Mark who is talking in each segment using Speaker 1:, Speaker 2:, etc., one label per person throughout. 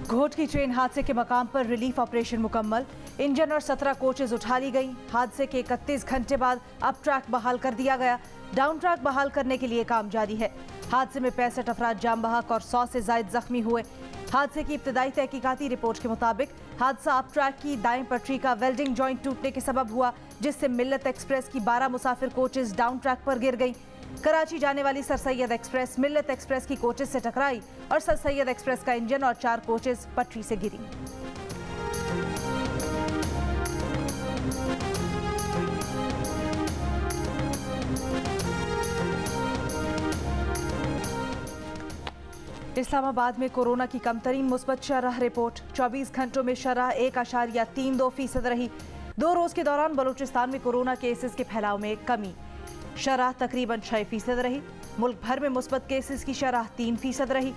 Speaker 1: घोट की ट्रेन हादसे के मकाम पर रिलीफ ऑपरेशन मुकम्मल। इंजन और 17 कोचेज उठा ली गई। हादसे के 31 घंटे बाद अब ट्रैक बहाल कर दिया गया। डाउन ट्रैक बहाल करने के लिए काम जारी है। हादसे में 65 अफराद जाम बहक और 100 से जायद जख्मी हुए। हादसे की इब्तदाई तहकीकाती रिपोर्ट के मुताबिक हादसा अप ट्रैक की दाएं पटरी का वेल्डिंग जॉइंट टूटने के सबब हुआ, जिससे मिल्लत एक्सप्रेस की 12 मुसाफिर कोचेज डाउन ट्रैक पर गिर गई। कराची जाने वाली सर सैयद एक्सप्रेस मिल्लत एक्सप्रेस की कोचेज से टकराई और सर सैयद एक्सप्रेस का इंजन और 4 कोचेज पटरी से गिरी। इस्लामाबाद में कोरोना की कमतरीन मुस्बत शरह रिपोर्ट। 24 घंटों में शरह 1.32% रही। 2 रोज के दौरान बलूचिस्तान में कोरोना केसेस के फैलाव में कमी। शरह तकरीबन 6% रही। मुल्क भर में मुस्बत केसेस की शरह 3% रही।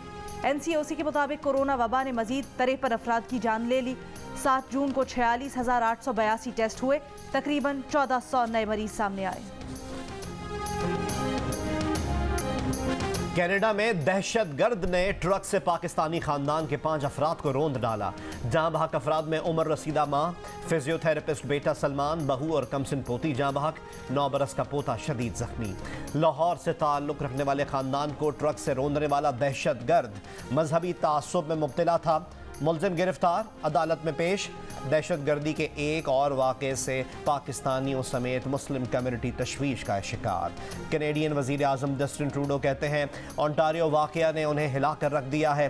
Speaker 1: NCOC के मुताबिक कोरोना वबा ने मजीद 53 अफराद की जान ले ली। 7 जून को 46,882 टेस्ट हुए। तकरीबन 1400 नए मरीज सामने आए।
Speaker 2: कनाडा में दहशतगर्द ने ट्रक से पाकिस्तानी खानदान के 5 अफराद को रौंद डाला। जहां बहक अफराद में उमर रसीदा माँ, फिजियोथेरेपिस्ट बेटा सलमान, बहू और कमसिन पोती जहां बहक, 9 बरस का पोता शदीद जख्मी। लाहौर से ताल्लुक रखने वाले खानदान को ट्रक से रौंदने वाला दहशतगर्द मजहबी तासुब में मुब्तला था। मुलजिम गिरफ्तार, अदालत में पेश। दहशतगर्दी के एक और वाक़े से पाकिस्तानियों समेत मुस्लिम कम्युनिटी तशवीश का शिकार। कैनेडियन वज़ीर आज़म जस्टिन ट्रूडो कहते हैं ओंटारियो वाक़या ने उन्हें हिला कर रख दिया है।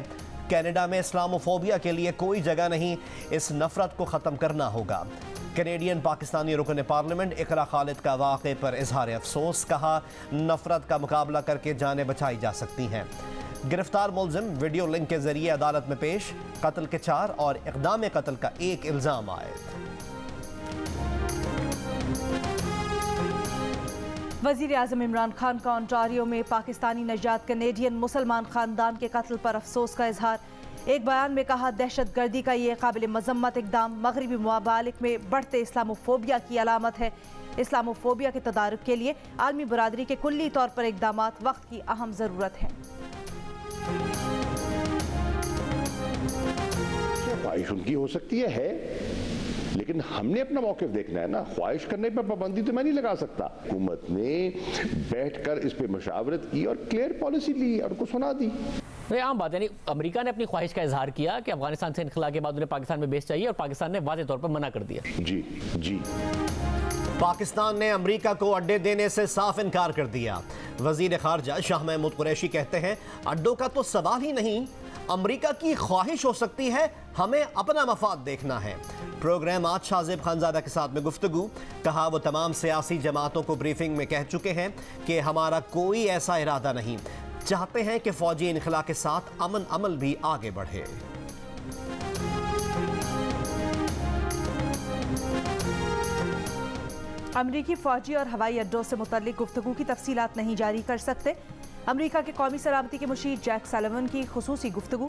Speaker 2: कनाडा में इस्लामोफोबिया के लिए कोई जगह नहीं, इस नफरत को ख़त्म करना होगा। कैनेडियन पाकिस्तानी रुकन पार्लियामेंट इकरा खालिद का वाक़े पर इजहार अफसोस, कहा नफरत का मुकाबला करके जानें बचाई जा सकती हैं। गिरफ्तार मुलजिम वीडियो लिंक के जरिए अदालत में पेश। कत्ल के 4 और इक़दाम कत्ल का 1 इल्ज़ाम आयद।
Speaker 1: वज़ीर आज़म इमरान खान का ओंटारियो में पाकिस्तानी नजात कैनेडियन मुसलमान खानदान के कत्ल पर अफसोस का इजहार। एक बयान में कहा दहशतगर्दी का ये काबिल मजम्मत इक़दाम मगरबी ममालिक में बढ़ते इस्लामोफोबिया की अलामत है। इस्लामोफोबिया के तदारुक के लिए आलमी बरादरी के कुल्ली तौर पर इक़दामात वक्त की अहम ज़रूरत है।
Speaker 3: ख्वाहिश उनकी हो सकती है, लेकिन हमने अपना मौक़िफ़ देखना है ना। ख्वाहिश करने पर पाबंदी तो मैं नहीं लगा सकता। हुकूमत ने बैठकर इस पे मशावरत की और क्लियर पॉलिसी ली और उनको सुना दी।
Speaker 4: ये आम बात है। यानी अमेरिका ने अपनी ख्वाहिश का इजहार किया कि अफगानिस्तान से इनखला के बाद उन्हें पाकिस्तान में बेस चाहिए और पाकिस्तान ने वाज़ेह तौर पर मना कर दिया।
Speaker 3: जी
Speaker 2: पाकिस्तान ने अमेरिका को अड्डे देने से साफ इनकार कर दिया। वजीर खारजा शाह महमूद कुरैशी कहते हैं अड्डों का तो सवाल ही नहीं, अमेरिका की ख्वाहिश हो सकती है, हमें अपना मफाद देखना है। प्रोग्राम आज शाहजेब खानजादा के साथ में गुफ्तगू, कहा वो तमाम सियासी जमातों को ब्रीफिंग में कह चुके हैं कि हमारा कोई ऐसा इरादा नहीं, चाहते हैं कि फौजी इनखला के साथ अमन अमल भी आगे बढ़े।
Speaker 1: अमरीकी फौजी और हवाई अड्डों से मुतल्लिक गुफ्तगू की तफसीलात नहीं जारी कर सकते। अमरीका के कौमी सलामती के मुशीर जैक सलिवन की खुसूसी गुफ्तगू।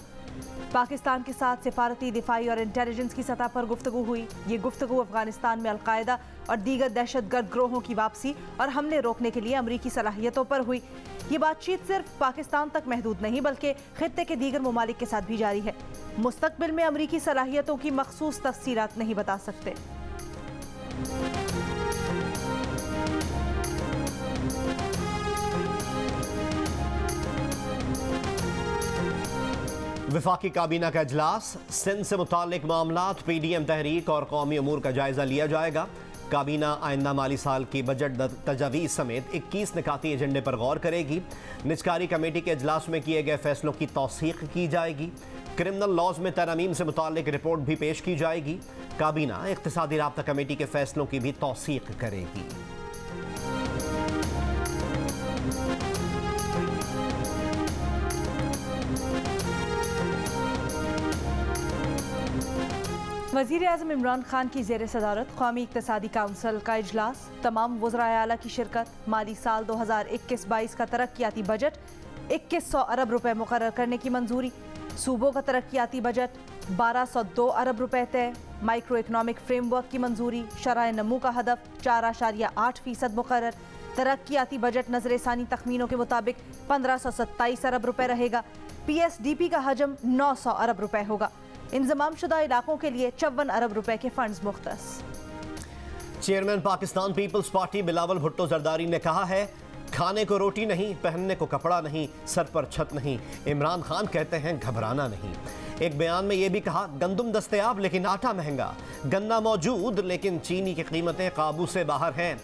Speaker 1: पाकिस्तान के साथ सिफारती, दिफाई और इंटेलिजेंस की सतह पर गुफ्तगू हुई। ये गुफ्तगू अफगानिस्तान में अलकायदा और दीगर दहशतगर्द ग्रोहों की वापसी और हमले रोकने के लिए अमरीकी सलाहियतों पर हुई। ये बातचीत सिर्फ पाकिस्तान तक महदूद नहीं बल्कि खित्ते के दीगर ममालिक के साथ भी जारी है। मुस्तकबिल में अमरीकी सलाहियतों की मखसूस तफसीलात नहीं बता सकते।
Speaker 2: वफाकी काबीना का इजलास, सिंध से मुताल्लिक मामलात, PDM तहरीक और कौमी अमूर का जायजा लिया जाएगा। काबीना आइंदा माली साल की बजट तजावीज़ समेत 21 निकाती एजेंडे पर गौर करेगी। निजकारी कमेटी के इजलास में किए गए फैसलों की तौसीक की जाएगी। क्रिमिनल लॉज में तरमीम से मुताल्लिक रिपोर्ट भी पेश की जाएगी। काबीना इक़्तिसादी राब्ता कमेटी के फैसलों की भी तौसीक करेगी।
Speaker 1: वज़ीर आज़म इमरान खान की ज़ेर सदारत कौमी इक़्तिसादी काउंसिल का इजलास, तमाम वज़राए आला की शिरकत। माली साल 2021-22 का तरक्याती बजट 2100 अरब रुपए मुकर्रर करने की मंजूरी। सूबों का तरक्याती बजट 1202 अरब रुपए तय। माइक्रो इकनॉमिक फ्रेमवर्क की मंजूरी। शरह नमू का हदफ 4.8% मुकर्रर। तरक्याती बजट नजरसानी तखमीनों के मुताबिक 1527 अरब रुपए रहेगा। PSDP का हजम 900 अरब रुपए होगा। इंजमामशुदा इलाकों के लिए 54 अरब रुपए के फंड्स मुख्तस।
Speaker 2: चेयरमैन पाकिस्तान पीपल्स पार्टी बिलावल भुट्टो जरदारी ने कहा है, खाने को रोटी नहीं, पहनने को कपड़ा नहीं, सर पर छत नहीं। इमरान खान कहते हैं घबराना नहीं। एक बयान में यह भी कहा, गंदम दस्तयाब लेकिन आटा महंगा, गन्ना मौजूद लेकिन चीनी की कीमतें काबू से बाहर हैं।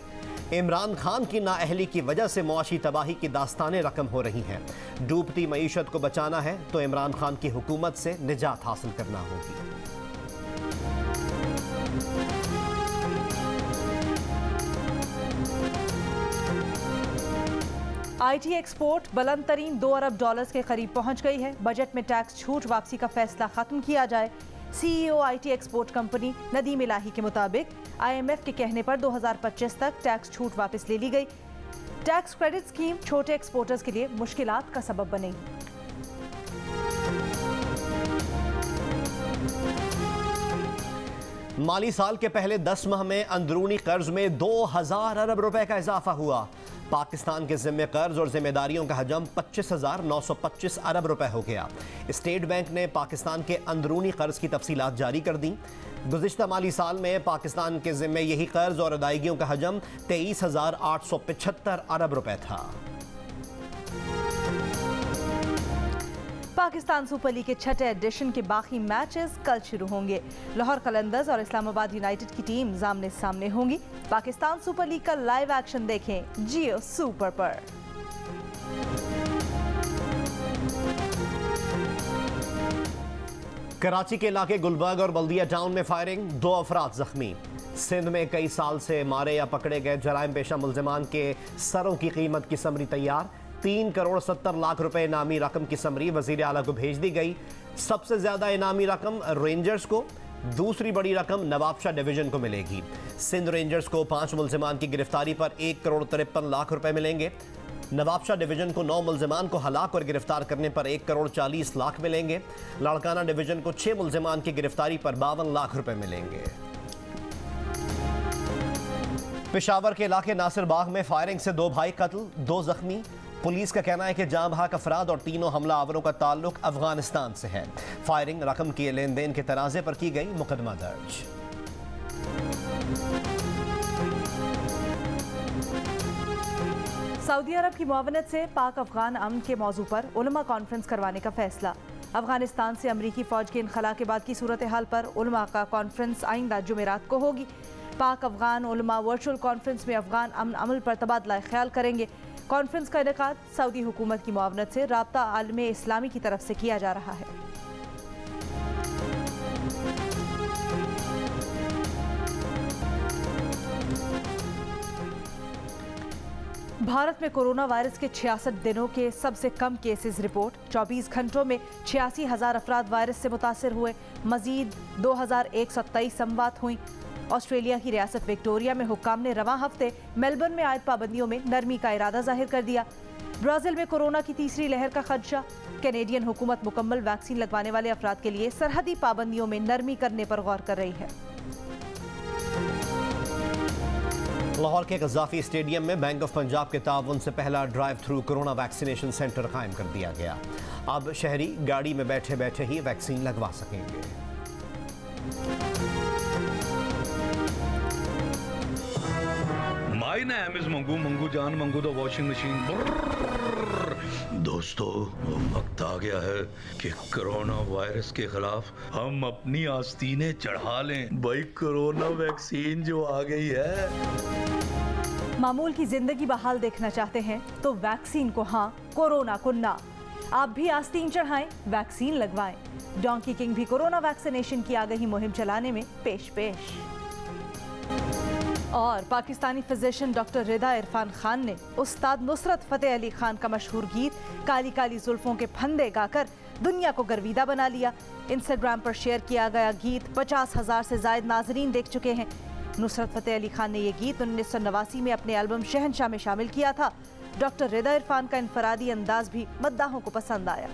Speaker 2: इमरान खान की नाअहली की वजह से मुआशी तबाही की दास्तानें रकम हो रही हैं। डूबती मईशत को बचाना है तो इमरान खान की हुकूमत से निजात हासिल करना होगी।
Speaker 1: IT एक्सपोर्ट बुलंद तरीन 2 अरब डॉलर्स के करीब पहुंच गई है। बजट में टैक्स छूट वापसी का फैसला खत्म किया जाए। CEO IT export company Nadeem Ilahi के मुताबिक IMF के कहने पर 2025 तक टैक्स छूट वापस ले ली गई। टैक्स क्रेडिट स्कीम छोटे एक्सपोर्टर्स के लिए मुश्किलात का सबब बनेगी।
Speaker 2: माली साल के पहले 10 माह में अंदरूनी कर्ज में 2000 अरब रुपए का इजाफा हुआ। पाकिस्तान के जिम्मे कर्ज और जिम्मेदारियों का हजम 25,925 अरब रुपए हो गया। स्टेट बैंक ने पाकिस्तान के अंदरूनी कर्ज की तफसीलात जारी कर दी। गुज़िश्ता माली साल में पाकिस्तान के जिम्मे यही कर्ज और अदायगियों का हजम 23,875 अरब रुपए था।
Speaker 1: पाकिस्तान सुपर लीग के छठे एडिशन के बाकी मैचेस कल शुरू होंगे। लाहौर कलंदर्स और इस्लामाबाद यूनाइटेड की टीम आमने सामने होंगी। पाकिस्तान सुपर लीग का लाइव एक्शन देखें जियो सुपर पर।
Speaker 2: कराची के इलाके गुलबर्ग और बल्दिया टाउन में फायरिंग, 2 अफराद जख्मी। सिंध में कई साल से मारे या पकड़े गए जराइम पेशा मुल्जिमान के सरों की कीमत की समरी तैयार। 3 करोड़ 70 लाख रुपए इनामी रकम की समरी वजीर आला को भेज दी गई। सबसे ज्यादा इनामी रकम रेंजर्स को, दूसरी बड़ी रकम नवाबशाह डिवीजन को मिलेगी। सिंध रेंजर्स को 5 मुल्जिमान की गिरफ्तारी पर 1 करोड़ 53 लाख रुपए मिलेंगे। नवाबशाह डिवीजन को 9 मुल्जिमान को हलाक और गिरफ्तार करने पर 1 करोड़ 40 लाख मिलेंगे। लाड़काना डिवीजन को 6 मुल्जिमान की गिरफ्तारी पर 52 लाख रुपए मिलेंगे। पेशावर के इलाके नासिर बाग में फायरिंग से 2 भाई कत्ल, 2 जख्मी। पुलिस का कहना है कि जाँ बहक अफराद और तीनों हमलावरों का ताल्लुक अफगानिस्तान से है। फायरिंग रकम के लेन देन के तनाजे पर की गई, मुकदमा दर्ज।
Speaker 1: सऊदी अरब की मुआवनत से पाक अफगान अमन के मौजू पर उलमा कॉन्फ्रेंस करवाने का फैसला। अफगानिस्तान से अमरीकी फौज के इनखला के बाद की सूरत हाल पर उलमा का कॉन्फ्रेंस आइंदा जुमेरात को होगी। पाक अफगान उलमा वर्चुअल कॉन्फ्रेंस में अफगान अमन अमल पर तबादला ख्याल करेंगे। कॉन्फ्रेंस का इनेकाद सऊदी हुकूमत की मुआवनत से राब्ता आलमे इस्लामी की तरफ से किया जा रहा है। भारत में कोरोना वायरस के 66 दिनों के सबसे कम केसेस रिपोर्ट। 24 घंटों में 86,000 अफराद वायरस से मुतासर हुए। मजीद 2,127 अमवात हुई। ऑस्ट्रेलिया की रियासत विक्टोरिया में हुक्काम ने रवां हफ्ते मेलबर्न में आयद पाबंदियों में नरमी का इरादा जाहिर कर दिया। ब्राजील में कोरोना की तीसरी लहर का खदशा। कैनेडियन हुकूमत मुकम्मल वैक्सीन लगवाने वाले अफराद के लिए सरहदी पाबंदियों में नरमी करने पर गौर कर रही है।
Speaker 2: लाहौर के गज़ाफी स्टेडियम में बैंक ऑफ पंजाब के ताउन से पहला drive through corona vaccination centre कायम कर दिया गया। अब शहरी गाड़ी में बैठे बैठे ही वैक्सीन लगवा सकेंगे।
Speaker 5: My name is Mangu, Mangu जान मंगू द वॉशिंग मशीन। दोस्तों, वक्त आ गया है कि कोरोना वायरस के खिलाफ हम अपनी आस्तीनें चढ़ा लें। भाई कोरोना वैक्सीन जो आ गई है।
Speaker 1: मामूल की जिंदगी बहाल देखना चाहते हैं तो वैक्सीन को हाँ, कोरोना को ना। आप भी आस्तीन चढ़ाएं, वैक्सीन लगवाएं। डोंकी किंग भी कोरोना वैक्सीनेशन की आगाही मुहिम चलाने में पेश। और पाकिस्तानी फिजिशियन डॉक्टर रिदा इरफान खान ने उस्ताद नुसरत फतेह अली खान का मशहूर गीत काली काली जुल्फों के फंदे गाकर दुनिया को गर्विदा बना लिया। इंस्टाग्राम पर शेयर किया गया गीत 50,000 से ज्यादा नाजरीन देख चुके हैं। नुसरत फतेह अली खान ने यह गीत 1989 में अपने एल्बम शहनशाह में शामिल किया था। डॉक्टर रिदा इरफान का इनफरादी अंदाज भी मद्दाहों को पसंद आया।